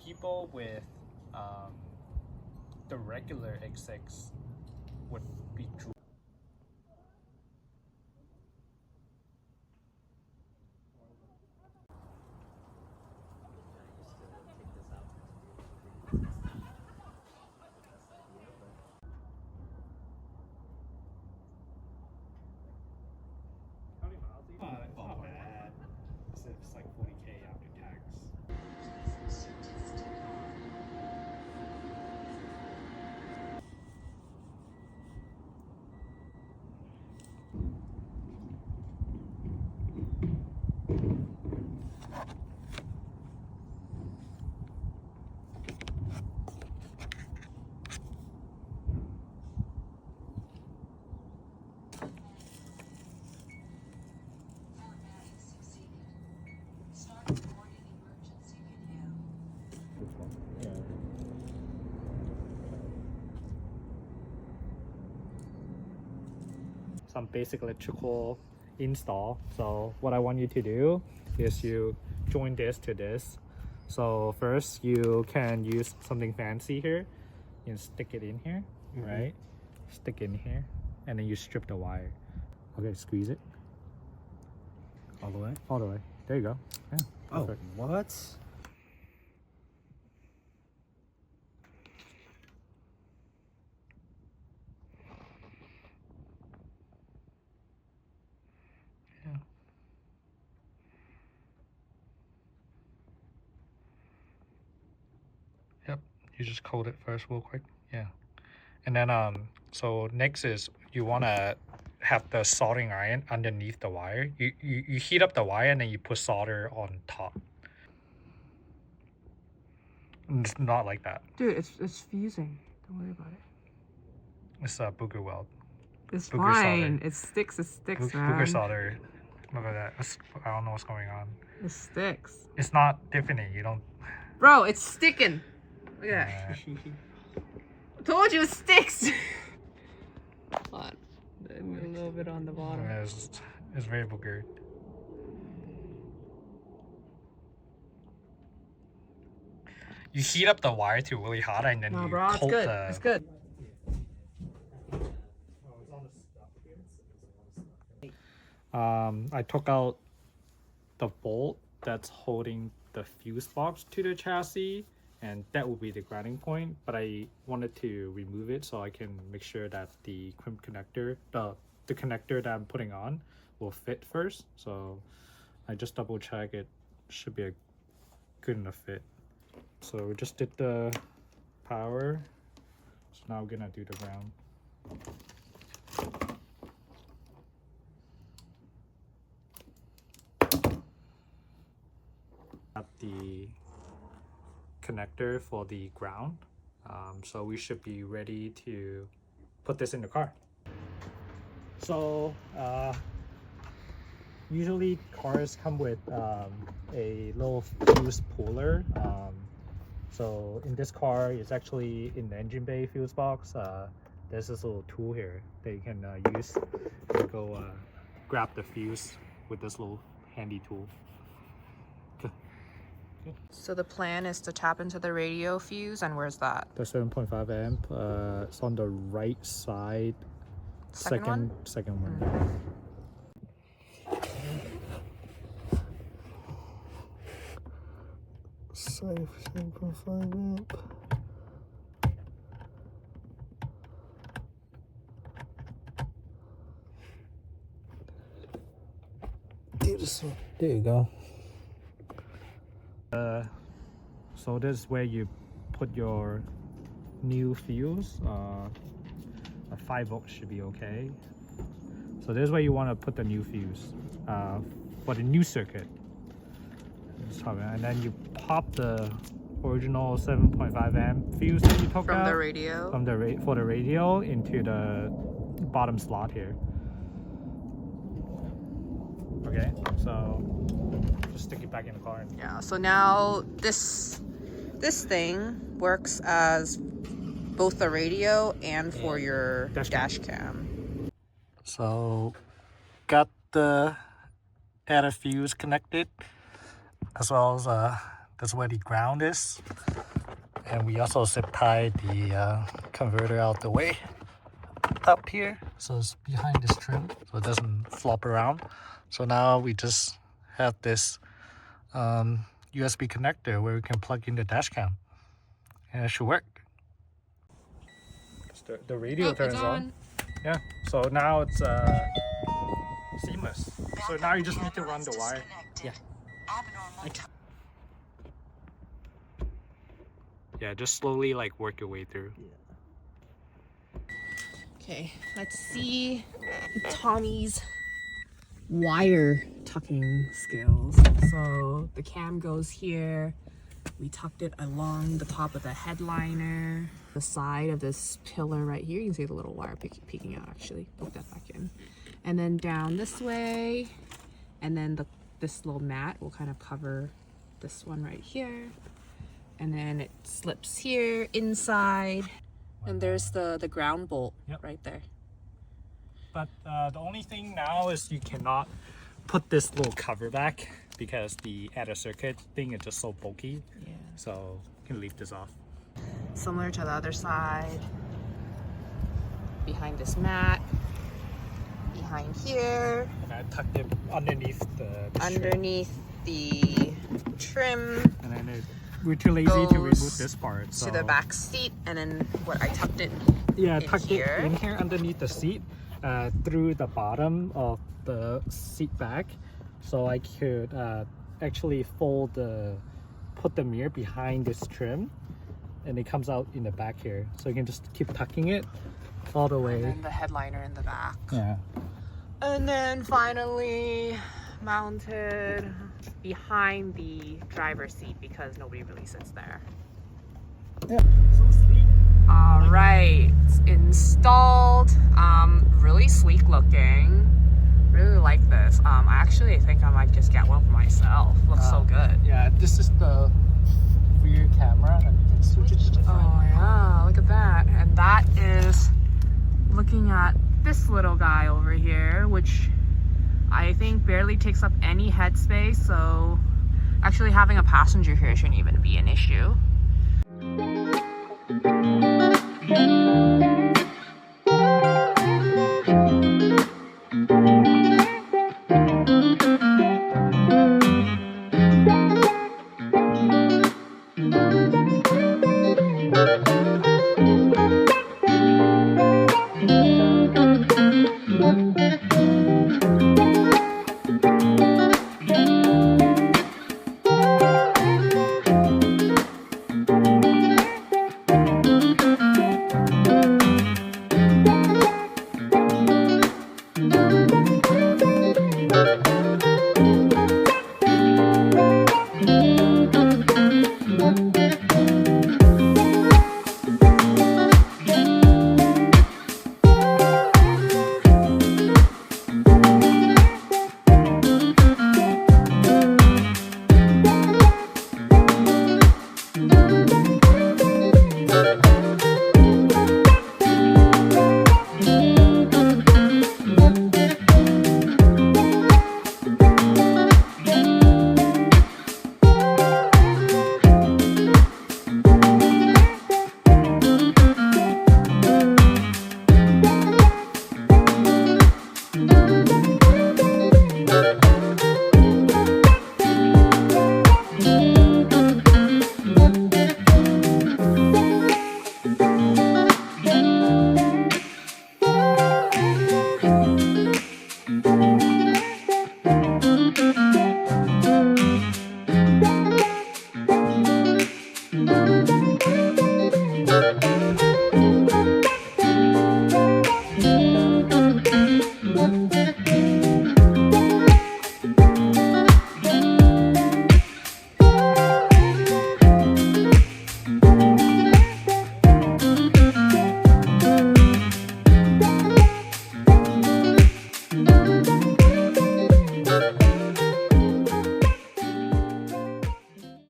people with the regular X6 would be true. It's not bad. It's like 40K after tax. Some basic electrical install. So what I want you to do is you join this to this. So first you can use something fancy here. You stick it in here, right? Stick it in here, and then you strip the wire. Okay, squeeze it. All the way? All the way. There you go. Yeah, Oh, perfect. what? Yep, you just coat it first real quick. Yeah. And then so next is you want to have the soldering iron underneath the wire. You heat up the wire and then you put solder on top. It's not like that. Dude, it's fusing. Don't worry about it. It's a booger weld. It's Booger fine. solder. It sticks. It sticks, Booger man. solder. Look at that. I don't know what's going on. It sticks. It's not Tiffany. You don't. Bro, it's sticking. Look at that. I told you it sticks. Hold on. A little bit on the bottom. It's very boogered. You heat up the wire to really hot and then No, you bro, it's coat good. the. It's good. I took out the bolt that's holding the fuse box to the chassis, and that will be the grounding point, but I wanted to remove it so I can make sure that the crimp connector, the connector that I'm putting on will fit first. So I just double check it should be a good enough fit. So we just did the power, so now we're gonna do the ground. The connector for the ground, so we should be ready to put this in the car. So usually cars come with a little fuse puller. So in this car, it's actually in the engine bay fuse box. There's this little tool here that you can use to go grab the fuse with this little handy tool. So the plan is to tap into the radio fuse, and where's that? The 7.5 amp, it's on the right side. Second one? Second one. Safe 7.5 amp. There you go. So this is where you put your new fuse. A 5 volt should be okay. So this is where you want to put the new fuse for the new circuit. And then you pop the original 7.5 amp fuse that you took From out the radio? from the for the radio into the bottom slot here. Okay, so just stick it back in the car. Yeah, so now this thing works as both the radio and for your dash cam. So got the added fuse connected, as well as That's where the ground is. And we also zip tied the converter out the way up here. So it's behind this trim, so it doesn't flop around. So now we just have this USB connector where we can plug in the dash cam. And it should work. The radio turns on. Yeah, so now it's seamless. So now you just need to run the wire. Yeah. Yeah, just slowly like work your way through. Okay, let's see Tommy's wire tucking skills. So the cam goes here. We tucked it along the top of the headliner, the side of this pillar right here. You can see the little wire peeking out actually. Poke that back in. And then down this way. And then this little mat will kind of cover this one right here. And then it slips here inside. And there's the ground bolt right there. But the only thing now is you cannot put this little cover back because the added circuit thing is just so bulky. Yeah. So you can leave this off. Similar to the other side. Behind this mat. Behind here. And I tucked it underneath the the trim. And then we're too lazy to remove this part. So. To the back seat, and then what I tucked it. Yeah, in tucked here. it in here underneath the seat, through the bottom of the seat back, so I could actually put the mirror behind this trim, and it comes out in the back here. So you can just keep tucking it all the way. And then the headliner in the back. Yeah. And then finally mounted behind the driver's seat because nobody really sits there. Yeah. So sweet. All right, it's installed. Really sleek looking. Really like this. I think I might just get one for myself. Looks so good. Yeah, this is the rear camera, and you can switch it to the front. Oh yeah, look at that. And that is looking at this little guy over here, which I think barely takes up any headspace. So actually having a passenger here shouldn't even be